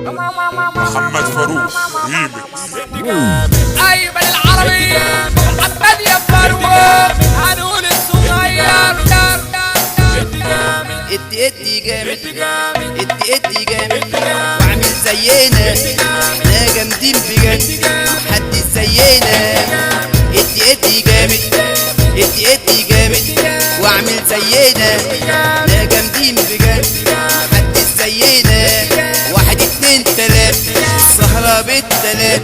محمد فاروق ريمكس. ايوه العربي محمد يا فاروق هنقول الصغير. ادي جامد ادي جامد واعمل زينا، احنا جامدين بجد محدش زينا. ادي جامد ادي جامد واعمل زينا، احنا جامدين بجد محدش زينا. 1 2 3 السهرة بالتلات،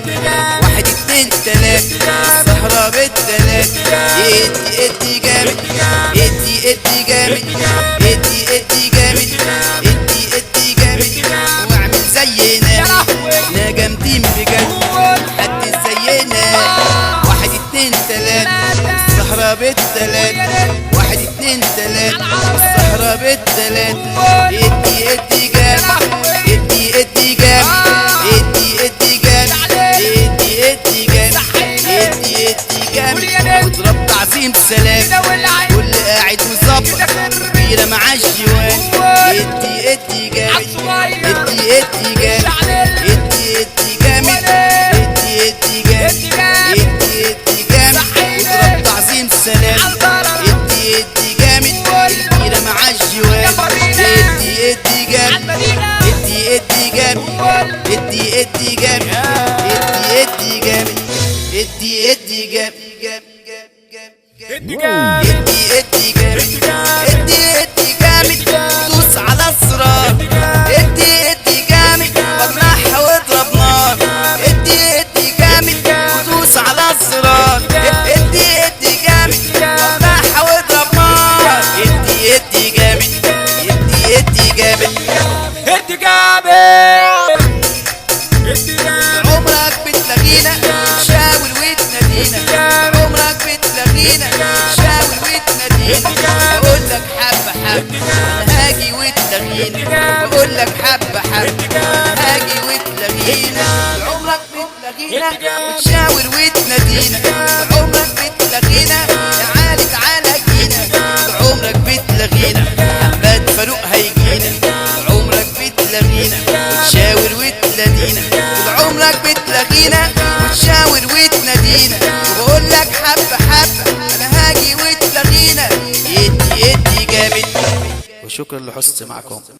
1 2 3 السهرة بالتلات. ادي جامد ادي جامد ادي جامد ادي جامد واعمل زينا، احنا جامدين بجد محدش زينا. 1 2 3 السهرة بالتلات، 1 2 3 السهرة بالتلات. ادي جامد ادي جامد ادي جامد ادي جامد ادي جامد واضرب تعظيم سلام، كل قاعد مظبط كبيرة مع الجوان. ادي جامد ادي جامد ادي جامد ادي جامد ادي جامد واضرب تعظيم سلام. ادي جامد كبيرة مع الجوان. ادي جامد ادي جامد ادي جامد ادي جامد ادي جامد ادي جامد ادي جامد دوس على الزرار. ادي جامد واجنحها واضرب نار. ادي جامد ودوس على الزرار. ادي جامد واجنحها واضرب نار. ادي جامد ادي جامد ادي جامد عمرك بتلاقينا شاور وتنادينا، عمرك بتلاقينا شاور وتنادينا. بقول لك حبة حبة انا هاجي وتلاقينا، بقول لك حبة حبة هاجي وتلاقينا. عمرك بتلاقينا وتشاور وتنادينا، عمرك بتلاقينا تعالى تعالى جينا. عمرك بتلاقينا محمد فاروق هيجينا، عمرك بتلاقينا وتشاور وتنادينا. عمرك بتلاقينا وتشاور وتنادينا، وبقول لك حبة حبة انا هاجي وتلاقينا. ادي جامد وشكرا لحسن معكم.